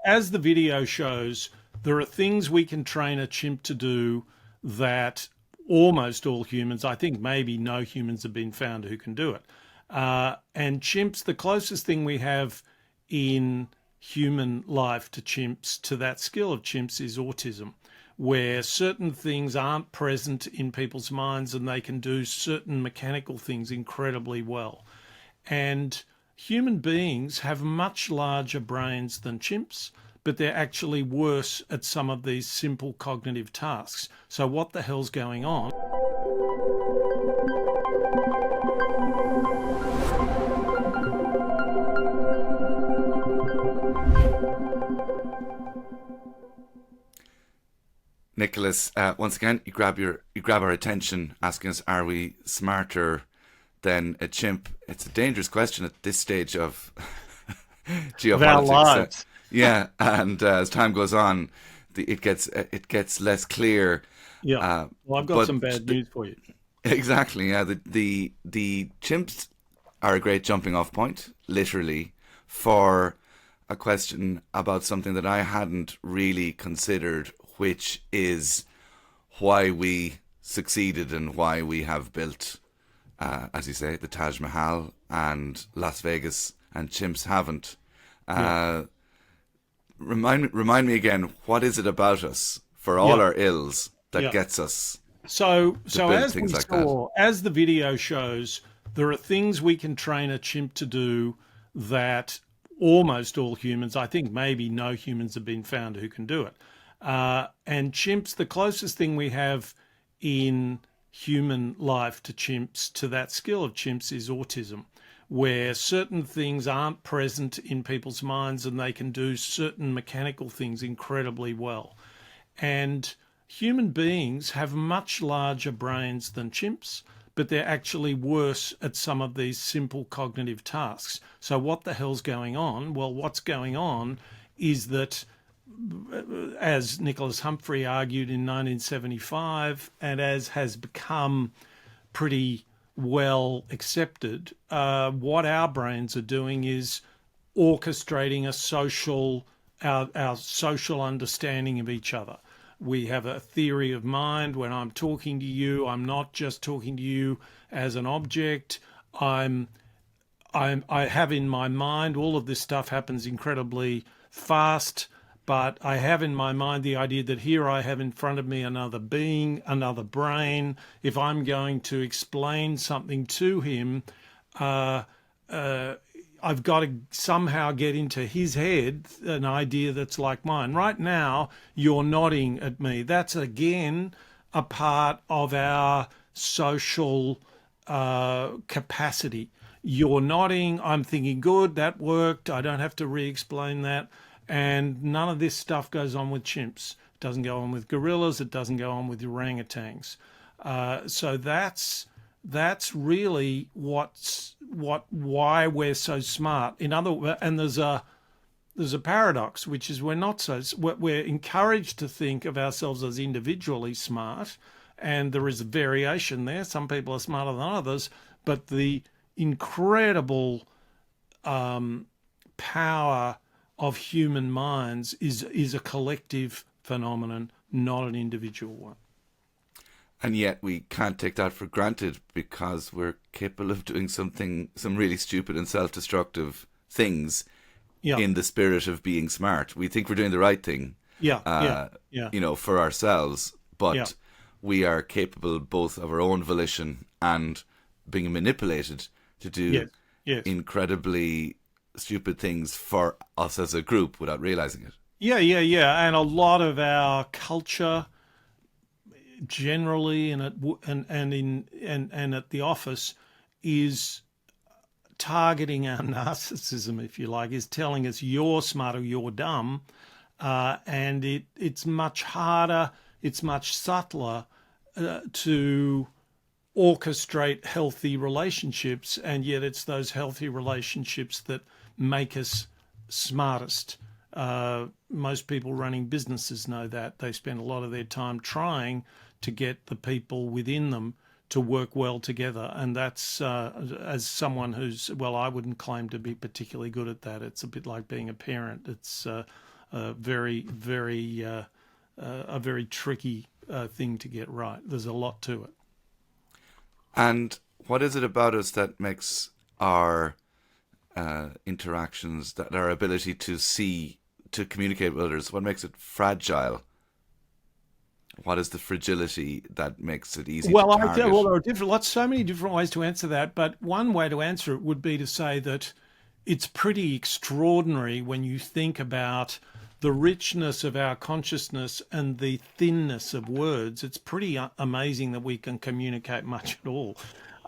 As the video shows, there are things we can train a chimp to do that almost all humans, I think maybe no humans have been found who can do it. And chimps, the closest thing we have in human life to chimps, to that skill of chimps, is autism, where certain things aren't present in people's minds and they can do certain mechanical things incredibly well. And human beings have much larger brains than chimps, but they're actually worse at some of these simple cognitive tasks. So what the hell's going on? Nicholas, once again, you grab our attention, asking us, are we smarter than a chimp? It's a dangerous question at this stage of geopolitics. Of our lives. Yeah, and as time goes on, it gets less clear. Yeah. Well, I've got some bad news for you. Exactly. Yeah. The chimps are a great jumping off point, literally, for a question about something that I hadn't really considered, which is why we succeeded and why we have built, as you say, the Taj Mahal and Las Vegas, and chimps haven't. Remind me again, what is it about us, for all our ills, that gets us So to build as we things like that? saw, as the video shows, there are things we can train a chimp to do that almost all humans, I think maybe no humans have been found who can do it. And chimps, the closest thing we have in human life to chimps, to that skill of chimps, is autism, where certain things aren't present in people's minds and they can do certain mechanical things incredibly well. And human beings have much larger brains than chimps, but they're actually worse at some of these simple cognitive tasks. So what the hell's going on? Well, what's going on is that, as Nicholas Humphrey argued in 1975, and as has become pretty well accepted, what our brains are doing is orchestrating our social understanding of each other. We have a theory of mind. When I'm talking to you, I'm not just talking to you as an object. I have in my mind, all of this stuff happens incredibly fast, but I have in my mind the idea that here I have in front of me another being, another brain. If I'm going to explain something to him, I've got to somehow get into his head an idea that's like mine. Right now, you're nodding at me. That's, again, a part of our social capacity. You're nodding. I'm thinking, good, that worked. I don't have to re-explain that. And none of this stuff goes on with chimps. It doesn't go on with gorillas. It doesn't go on with orangutans. So that's really why we're so smart. And there's a paradox, which is we're encouraged to think of ourselves as individually smart, and there is a variation there. Some people are smarter than others, but the incredible power of human minds is a collective phenomenon, not an individual one. And yet we can't take that for granted, because we're capable of doing some really stupid and self-destructive things in the spirit of being smart. We think we're doing the right thing, for ourselves, but we are capable both of our own volition and being manipulated to do incredibly stupid things for us as a group without realizing it. And a lot of our culture, generally, and at the office, is targeting our narcissism, if you like, is telling us you're smart or you're dumb, and it's much harder, it's much subtler to orchestrate healthy relationships, and yet it's those healthy relationships that make us smartest. Most people running businesses know that. They spend a lot of their time trying to get the people within them to work well together. And that's, as someone who's, well, I wouldn't claim to be particularly good at that. It's a bit like being a parent. It's a very tricky thing to get right. There's a lot to it. And what is it about us that makes our interactions, that our ability to see, to communicate with others, what makes it fragile? What is the fragility that makes it easy to target? Well, there are so many different ways to answer that, but one way to answer it would be to say that it's pretty extraordinary when you think about the richness of our consciousness and the thinness of words. It's pretty amazing that we can communicate much at all.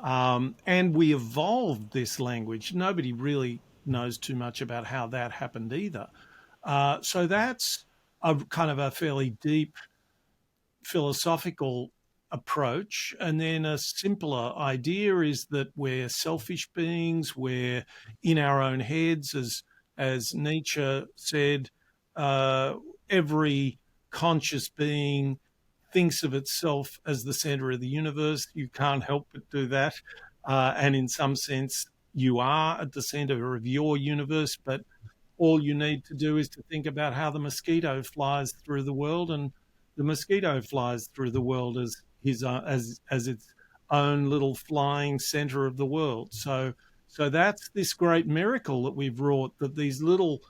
And we evolved this language. Nobody really knows too much about how that happened either. So that's a kind of a fairly deep philosophical approach. And then a simpler idea is that we're selfish beings, we're in our own heads, as Nietzsche said, every conscious being thinks of itself as the center of the universe. You can't help but do that. And in some sense, you are at the center of your universe, but all you need to do is to think about how the mosquito flies through the world, and the mosquito flies through the world as its own little flying center of the world. So that's this great miracle that we've wrought, that these little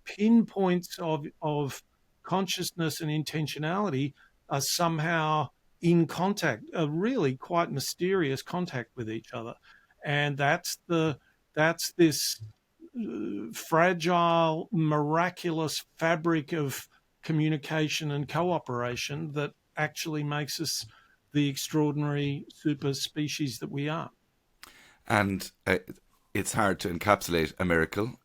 pinpoints of consciousness and intentionality are somehow in contact, a really quite mysterious contact with each other. And that's this fragile, miraculous fabric of communication and cooperation that actually makes us the extraordinary super species that we are. And it's hard to encapsulate a miracle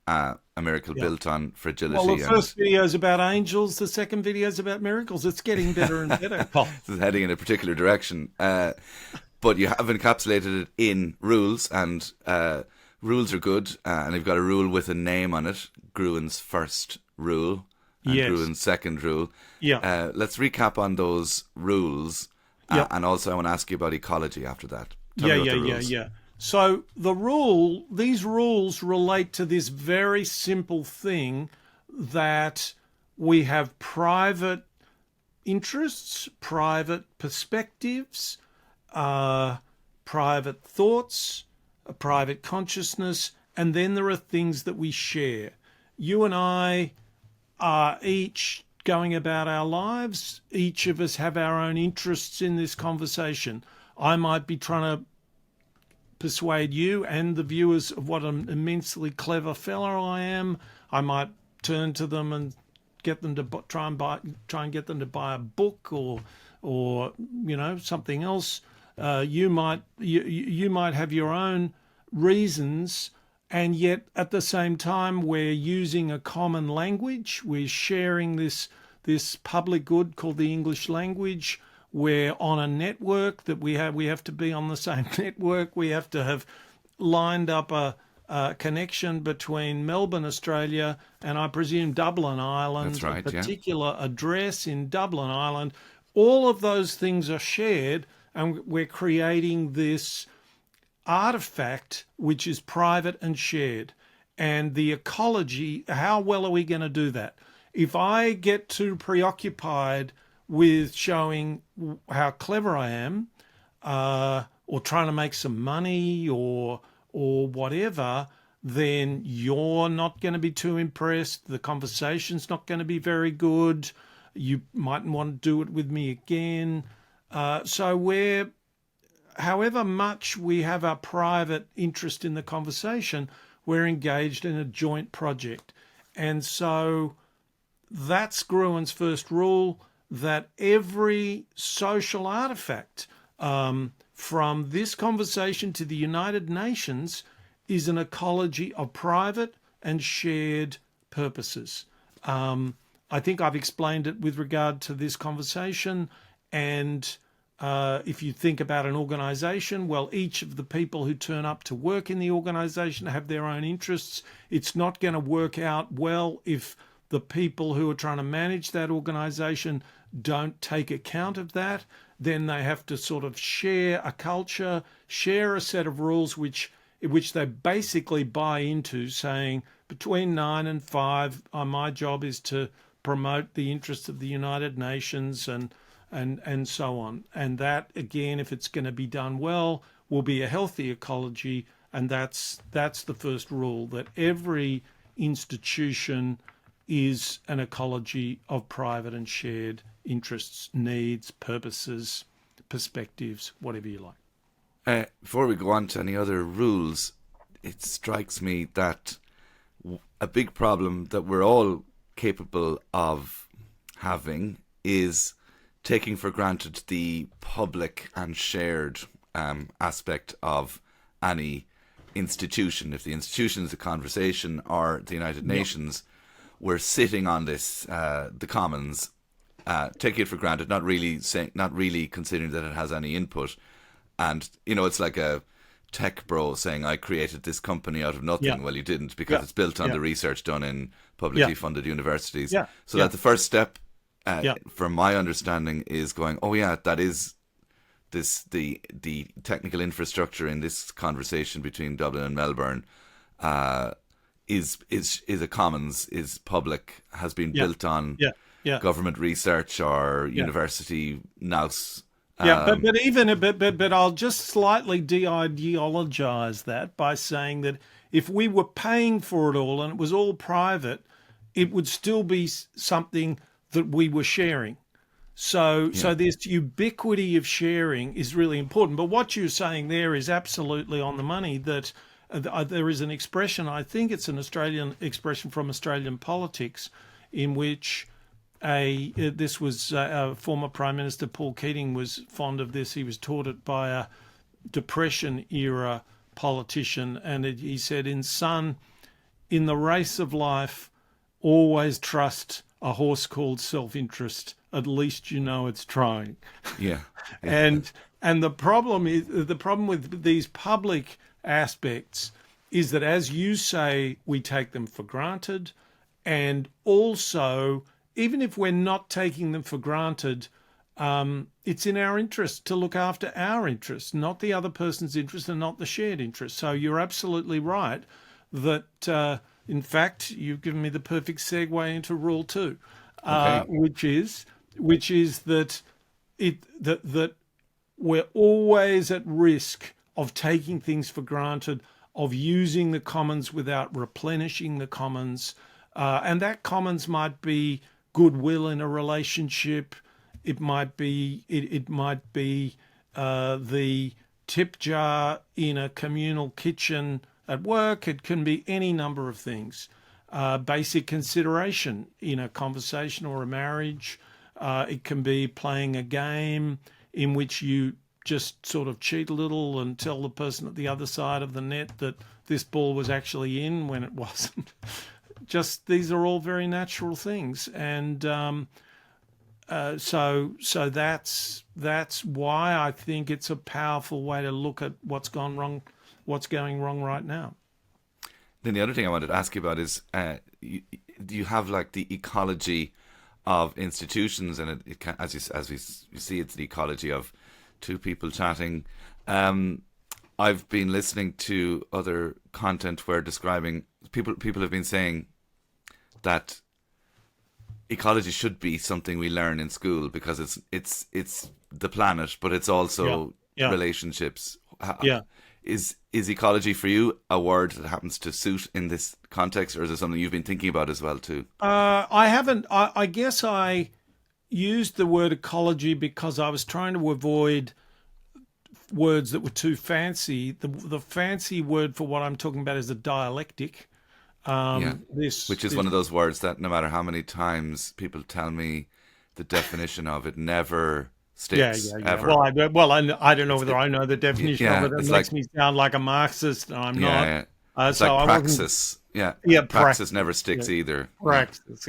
built on fragility. Well, the first video is about angels. The second video is about miracles. It's getting better and better. It's heading in a particular direction. But you have encapsulated it in rules, and rules are good. And you've got a rule with a name on it, Gruen's first rule and Gruen's second rule. Yeah. Let's recap on those rules. And also I want to ask you about ecology after that. Yeah. So these rules relate to this very simple thing that we have private interests, private perspectives, private thoughts, a private consciousness, and then there are things that we share. You and I are each going about our lives. Each of us have our own interests in this conversation. I might be trying to persuade you and the viewers of what an immensely clever fellow I am. I might turn to them and get them to try and get them to buy a book or something else. You might have your own reasons, and yet at the same time we're using a common language. We're sharing this public good called the English language. We're on a network that we have to be on the same network. We have to have lined up a connection between Melbourne, Australia, and I presume Dublin, Ireland. That's right, a particular address in Dublin, Ireland. All of those things are shared, and we're creating this artifact which is private and shared. And the ecology, how well are we going to do that? If I get too preoccupied with showing how clever I am, or trying to make some money or whatever, then you're not going to be too impressed. The conversation's not going to be very good. You mightn't want to do it with me again. So however much we have our private interest in the conversation, we're engaged in a joint project. And so that's Gruen's first rule, that every social artifact, from this conversation to the United Nations, is an ecology of private and shared purposes. I think I've explained it with regard to this conversation. And if you think about an organization, well, each of the people who turn up to work in the organization have their own interests. It's not going to work out well if the people who are trying to manage that organization don't take account of that. Then they have to sort of share a culture, share a set of rules which they basically buy into, saying between 9 and 5, my job is to promote the interests of the United Nations and so on. And that, again, if it's going to be done well, will be a healthy ecology. And that's the first rule, that every institution is an ecology of private and shared interests, needs, purposes, perspectives, whatever you like. Before we go on to any other rules, it strikes me that a big problem that we're all capable of having is taking for granted the public and shared aspect of any institution. If the institution is a conversation or the United Nations, we're sitting on this, the commons, taking it for granted, not really considering that it has any input. And, it's like a tech bro saying, I created this company out of nothing. Yeah. Well, you didn't, because it's built on the research done in publicly funded universities. So that the first step, from my understanding, is going, oh yeah, that is the technical infrastructure in this conversation between Dublin and Melbourne is a commons, is public, has been built on government research or university nous. But I'll just slightly de-ideologize that by saying that if we were paying for it all and it was all private, it would still be something that we were sharing. So this ubiquity of sharing is really important. But what you're saying there is absolutely on the money, that there is an expression, I think it's an Australian expression from Australian politics, in which this was former Prime Minister Paul Keating was fond of this. He was taught it by a Depression-era politician, and he said, in the race of life, always trust a horse called self-interest. At least you know it's trying. Yeah. And the problem with these public aspects is that, as you say, we take them for granted, and also, even if we're not taking them for granted, it's in our interest to look after our interests, not the other person's interest and not the shared interest. So you're absolutely right that, in fact, you've given me the perfect segue into Rule 2, which is that we're always at risk of taking things for granted, of using the commons without replenishing the commons, and that commons might be goodwill in a relationship. It might be the tip jar in a communal kitchen at work. It can be any number of things. Basic consideration in a conversation or a marriage. It can be playing a game in which you just sort of cheat a little and tell the person at the other side of the net that this ball was actually in when it wasn't. Just, these are all very natural things, and so that's why I think it's a powerful way to look at what's going wrong right now. Then the other thing I wanted to ask you about is, do you have like the ecology of institutions, and it can, as we see, it's the ecology of two people chatting. I've been listening to other content where describing people have been saying that ecology should be something we learn in school because it's the planet, but it's also relationships. Is ecology for you a word that happens to suit in this context, or is it something you've been thinking about as well too? I haven't. I guess I used the word ecology because I was trying to avoid words that were too fancy. The fancy word for what I'm talking about is a dialectic. Which is one of those words that no matter how many times people tell me the definition of it, never sticks. Ever. Well, I don't know whether I know the definition of it. It makes me sound like a Marxist, and I'm not. It's like praxis. Praxis never sticks either. Praxis,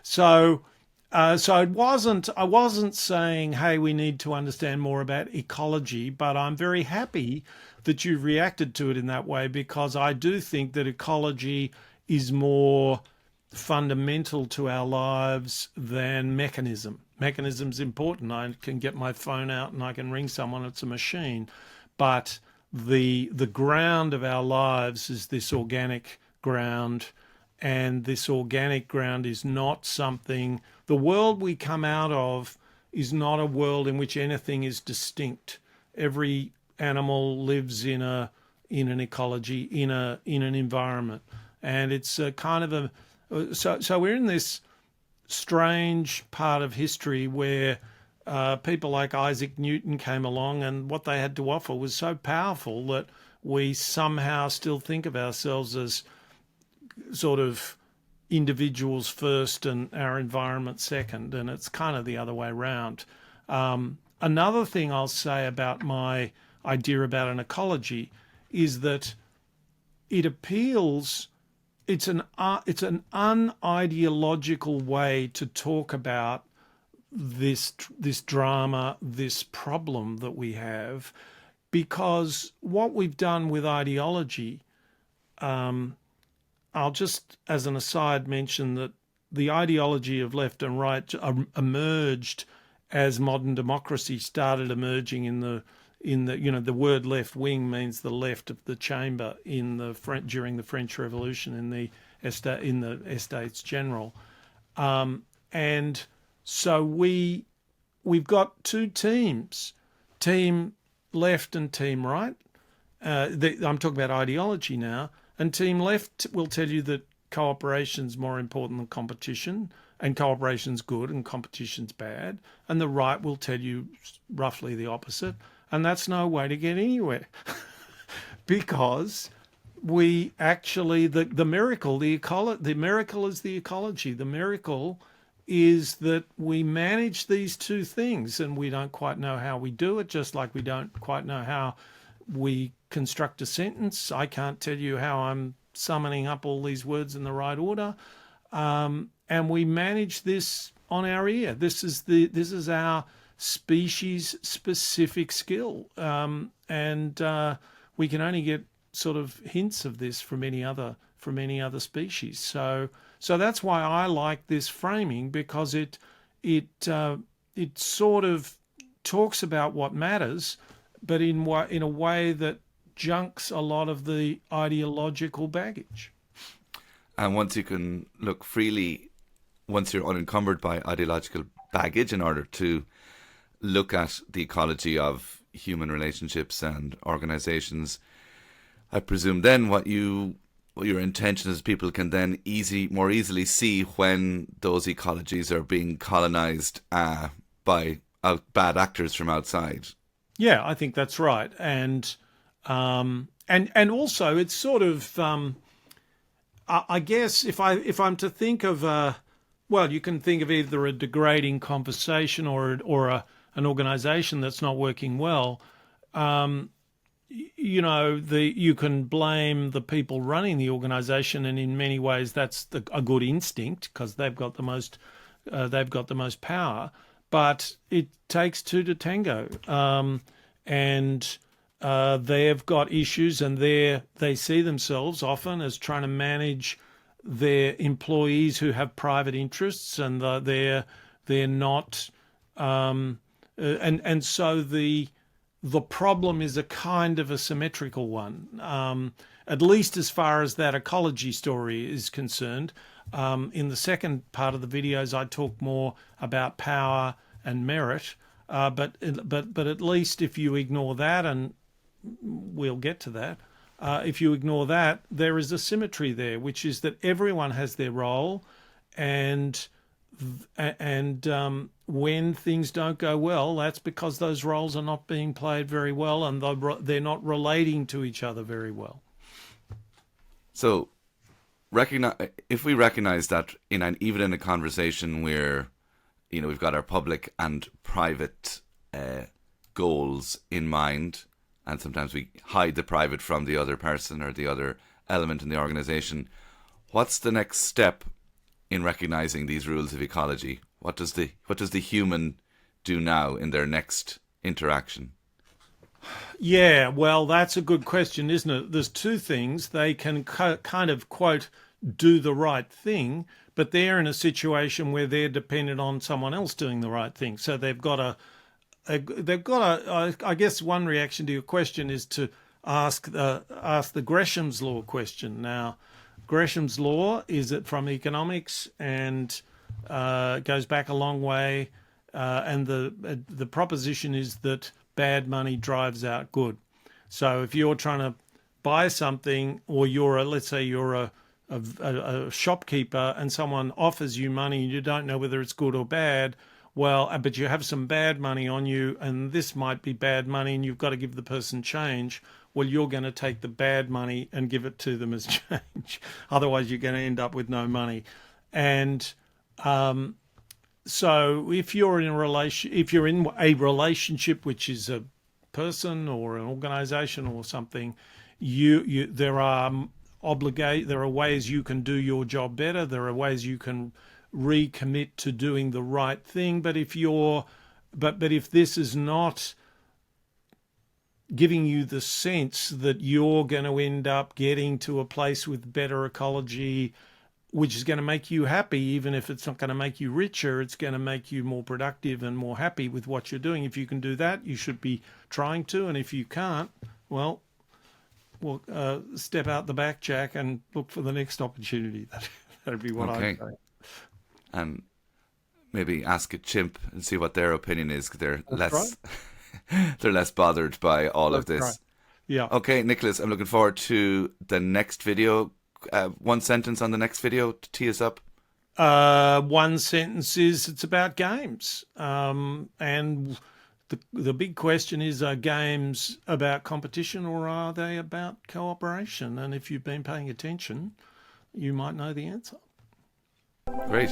So I wasn't saying, hey, we need to understand more about ecology, but I'm very happy that you've reacted to it in that way, because I do think that ecology is more fundamental to our lives than mechanism. Mechanism's important. I can get my phone out and I can ring someone. It's a machine. But the ground of our lives is this organic ground, and this organic ground is not something. The world we come out of is not a world in which anything is distinct. Every animal lives in an ecology, in an environment, and it's a kind of a. So we're in this strange part of history where people like Isaac Newton came along, and what they had to offer was so powerful that we somehow still think of ourselves as sort of individuals first and our environment second, and it's kind of the other way around. Another thing I'll say about my idea about an ecology is that it appeals. It's an unideological way to talk about this drama, this problem that we have, because what we've done with ideology, I'll just, as an aside, mention that the ideology of left and right emerged as modern democracy started emerging in the the word left wing means the left of the chamber in the during the French Revolution in the Estates General, and so we've got two teams, team left and team right. I'm talking about ideology now. And team left will tell you that cooperation's more important than competition, and cooperation's good and competition's bad. And the right will tell you roughly the opposite. And that's no way to get anywhere. Because we actually, the miracle, the miracle is the ecology. The miracle is that we manage these two things, and we don't quite know how we do it, just like we don't quite know how we construct a sentence. I can't tell you how I'm summoning up all these words in the right order, and we manage this on our ear. This is our species specific skill, and we can only get sort of hints of this from any other species. So that's why I like this framing, because it sort of talks about what matters, but in a way that junks a lot of the ideological baggage. And once you can look freely, once you're unencumbered by ideological baggage, in order to look at the ecology of human relationships and organizations, I presume then what your intention is people can then more easily see when those ecologies are being colonized by bad actors from outside. Yeah, I think that's right, and also it's sort of I guess if I'm to think of you can think of either a degrading conversation or an organisation that's not working well. You can blame the people running the organisation, and in many ways that's a good instinct because they've got the most power. But it takes two to tango, and they've got issues, and they see themselves often as trying to manage their employees who have private interests, and they're not, and so the problem is a kind of a symmetrical one, at least as far as that ecology story is concerned. In the second part of the videos, I talk more about power and merit, but at least if you ignore that, and we'll get to that, if you ignore that, there is a symmetry there, which is that everyone has their role, and when things don't go well, that's because those roles are not being played very well, and they're not relating to each other very well. So, if we recognize that even in a conversation where we've got our public and private goals in mind, and sometimes we hide the private from the other person or the other element in the organization, what's the next step in recognizing these rules of ecology? What does the human do now in their next interaction? Yeah, well, that's a good question, isn't it? There's two things. They can kind of, quote, do the right thing, but they're in a situation where they're dependent on someone else doing the right thing. So they've got a I guess one reaction to your question is to ask the Gresham's law question. Now, Gresham's law is it from economics, and goes back a long way. And the proposition is that bad money drives out good. So if you're trying to buy something, or let's say you're a shopkeeper, and someone offers you money and you don't know whether it's good or bad, well, but you have some bad money on you, and this might be bad money, and you've got to give the person change. Well, you're going to take the bad money and give it to them as change. Otherwise, you're going to end up with no money. And so, if you're in a relationship, which is a person or an organization or something, there are ways you can do your job better. There are ways you can recommit to doing the right thing. But if this is not giving you the sense that you're going to end up getting to a place with better ecology, which is going to make you happy, even if it's not going to make you richer, it's going to make you more productive and more happy with what you're doing. If you can do that, you should be trying to. And if you can't, well, step out the back, Jack, and look for the next opportunity. That'd be what I'd say. And maybe ask a chimp and see what their opinion is, because they're less they're less bothered by all of this. Right. Yeah. Okay, Nicholas, I'm looking forward to the next video. One sentence on the next video to tee us up. One sentence is it's about games, and the big question is, are games about competition or are they about cooperation? And if you've been paying attention, you might know the answer. Great.